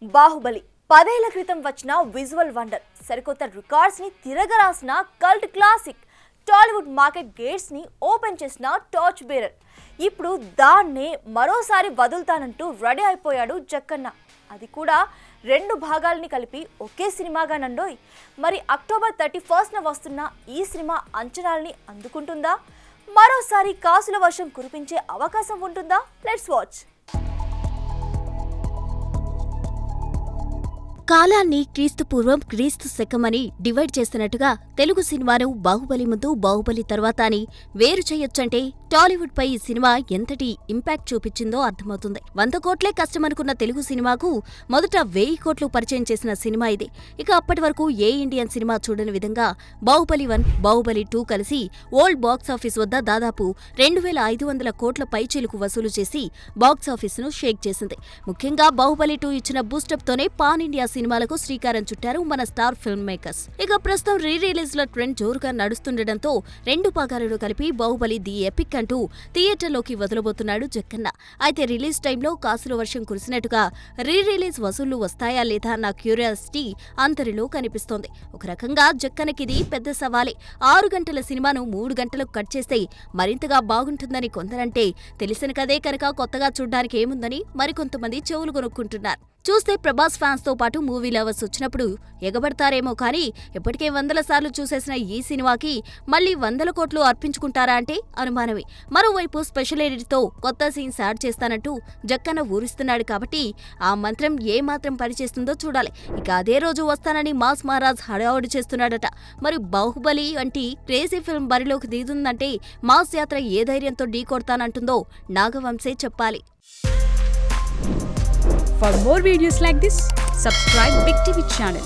బాహుబలి 10 ఏళ్ల క్రితం వచ్చిన విజువల్ వండర్, సరికొత్త రికార్డ్స్ ని తిరగరాసిన cult classic, Tollywood market gates ని ఓపెన్ చేసిన టార్చ్ బేరర్. ఇప్పుడు దాన్నే మరోసారి వదులుతానంటూ రెడీ అయిపోయాడు జక్కన్న. అది కూడా 2 భాగాల్ని కలిపి ఒకే సినిమాగా నండోయ్. మరి అక్టోబర్ 31న వస్తున్న ఈ సినిమా అంచనాల్ని అందుకుంటుందా? మరోసారి కాసుల వర్షం కురిపించే అవకాశం ఉంటుందా? Let's watch. కాలాన్ని క్రీస్తు పూర్వం క్రీస్తు శకమని డివైడ్ చేస్తున్నట్టుగా తెలుగు సినిమాను బాహుబలి ముందు బాహుబలి తర్వాత అని వేరు చేయొచ్చంటే టాలీవుడ్ పై ఈ సినిమా ఎంతటి ఇంపాక్ట్ చూపించిందో అర్థమవుతుంది. 100 కోట్లే కష్టమనుకున్న తెలుగు సినిమాకు మొదట 1000 కోట్లు పరిచయం చేసిన సినిమా ఇది. ఇక అప్పటి వరకు ఏ ఇండియన్ సినిమా చూడని విధంగా బాహుబలి 1, బాహుబలి 2 కలిసి వరల్డ్ బాక్సాఫీస్ వద్ద దాదాపు 2500 కోట్ల పైచీలకు వసూలు చేసి బాక్సాఫీసును షేక్ చేసింది. ముఖ్యంగా బాహుబలి 2 ఇచ్చిన బూస్టప్ తోనే పాన్ ఇండియా సినిమాలకు శ్రీకారం చుట్టారు మన స్టార్ ఫిల్మ్ మేకర్స్. ఇక ప్రస్తుతం రిలీజ్ లో ట్రెండ్ జోరుగా నడుస్తుండటంతో 2 భాగాలను కలిపి బాహుబలి ది ఎపిక్ అంటూ థియేటర్లోకి వదలబోతున్నాడు జక్కన్న. అయితే రిలీజ్ టైంలో కాసుల వర్షం కురిసినట్టుగా రిలీజ్ వసూళ్లు వస్తాయా లేదా అన్న క్యూరియాసిటీ అందరిలో కనిపిస్తోంది. ఒక రకంగా జక్కన్నకిది పెద్ద సవాలే. 6 గంటల సినిమాను 3 గంటలకు కట్ చేస్తే మరింతగా బాగుంటుందని కొందరంటే, తెలిసిన కదే కనుక కొత్తగా చూడ్డానికి ఏముందని మరికొంతమంది చెవులు కొనుక్కుంటున్నారు. చూస్తే ప్రభాస్ ఫ్యాన్స్ తో పాటు మూవీ లవర్స్ వచ్చినప్పుడు ఎగబడతారేమో కానీ ఇప్పటికే 100 సార్లు చూసేసిన ఈ సినిమాకి మళ్లీ 100 కోట్లు అర్పించుకుంటారా అంటే అనుమానమే. మరోవైపు స్పెషల్ ఎడిట్తో కొత్త సీన్స్ యాడ్ చేస్తానంటూ జక్కన్న ఊరిస్తున్నాడు కాబట్టి ఆ మంత్రం ఏమాత్రం పనిచేస్తుందో చూడాలి. ఇక అదే రోజు వస్తానని మాస్ మహారాజ్ హడావుడి చేస్తున్నాడట. మరి బాహుబలి వంటి క్రేజీ ఫిల్మ్ బరిలోకి దిగుతుందంటే మాస్ యాత్ర ఏ ధైర్యంతో ఢీకొడతానంటుందో నాగవంశే చెప్పాలి. For more videos like this, subscribe Big TV channel.